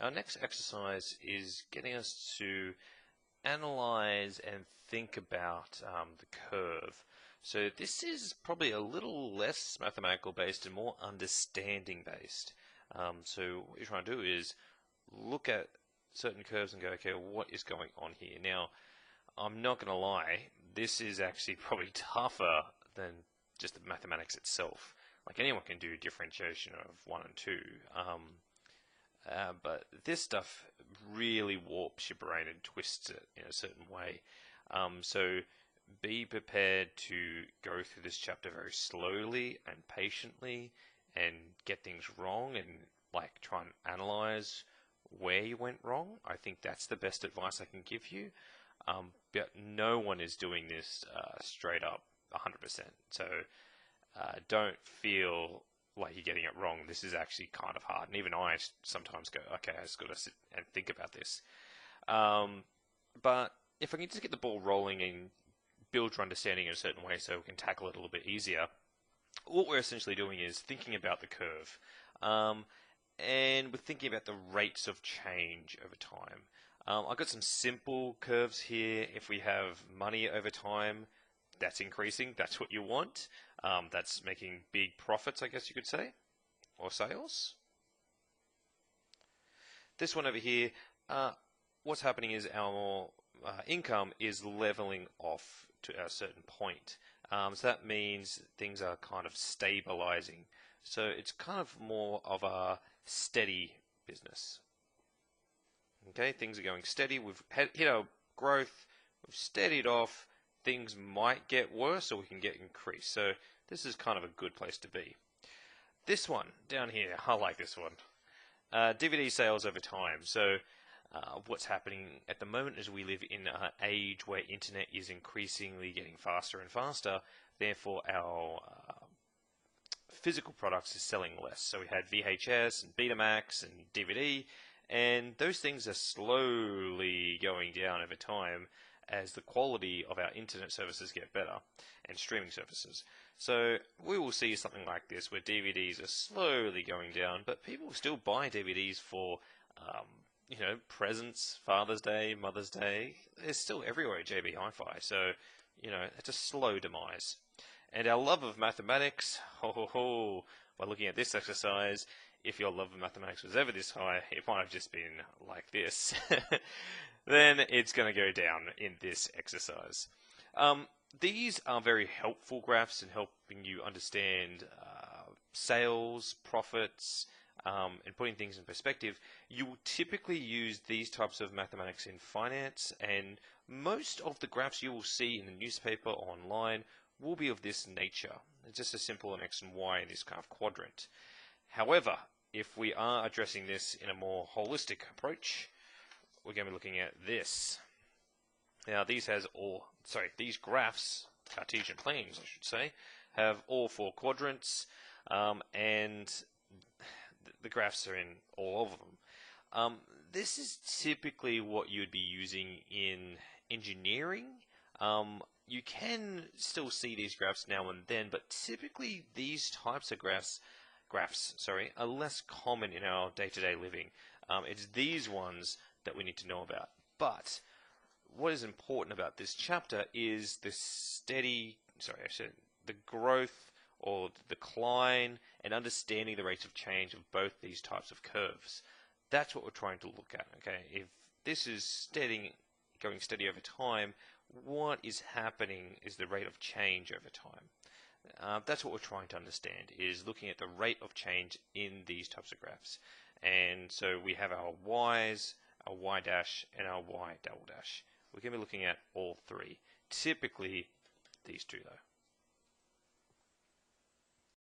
our next exercise is getting us to analyze and think about the curve. So this is probably a little less mathematical based and more understanding based. So what you're trying to do is look at certain curves and go, okay, what is going on here? Now, I'm not going to lie, this is actually probably tougher than just the mathematics itself. Like anyone can do differentiation of 1 and 2. But this stuff really warps your brain and twists it in a certain way. So be prepared to go through this chapter very slowly and patiently and get things wrong and like try and analyze where you went wrong. I think that's the best advice I can give you. But no one is doing this straight up 100%. So don't feel like you're getting it wrong. This is actually kind of hard. And even I sometimes go, okay, I just got to sit and think about this. But if I can just get the ball rolling and build your understanding in a certain way so we can tackle it a little bit easier, what we're essentially doing is thinking about the curve. And we're thinking about the rates of change over time. I've got some simple curves here. If we have money over time, that's increasing. That's what you want. That's making big profits, I guess you could say, or sales. This one over here, what's happening is our income is leveling off to a certain point. So that means things are kind of stabilizing. So it's kind of more of a steady business. Okay, things are going steady. We've hit our growth. We've steadied off. Things might get worse or we can get increased. So this is kind of a good place to be. This one down here, I like this one. DVD sales over time. So what's happening at the moment is we live in an age where internet is increasingly getting faster and faster. Therefore, our physical products is selling less. So we had VHS and Betamax and DVD, and those things are slowly going down over time as the quality of our internet services get better and streaming services. So we will see something like this where DVDs are slowly going down, but people still buy DVDs for presents, Father's Day, Mother's Day. They're still everywhere at JB Hi-Fi. So, it's a slow demise. And our love of mathematics, by looking at this exercise, if your love of mathematics was ever this high, it might have just been like this. Then it's going to go down in this exercise. These are very helpful graphs in helping you understand sales, profits, and putting things in perspective. You will typically use these types of mathematics in finance, and most of the graphs you will see in the newspaper or online will be of this nature. It's just as simple an X and Y in this kind of quadrant. However, if we are addressing this in a more holistic approach, we're going to be looking at this. Now, these graphs, Cartesian planes, I should say, have all 4 quadrants, and the graphs are in all of them. This is typically what you would be using in engineering. You can still see these graphs now and then, but typically these types of graphs are less common in our day-to-day living. It's these ones that we need to know about. But what is important about this chapter is the growth or the decline and understanding the rates of change of both these types of curves. That's what we're trying to look at. Okay, if this is going steady over time, what is happening is the rate of change over time. That's what we're trying to understand, is looking at the rate of change in these types of graphs. And so we have our y's, our y dash, and our y double dash. We're going to be looking at all 3. Typically, these 2 though.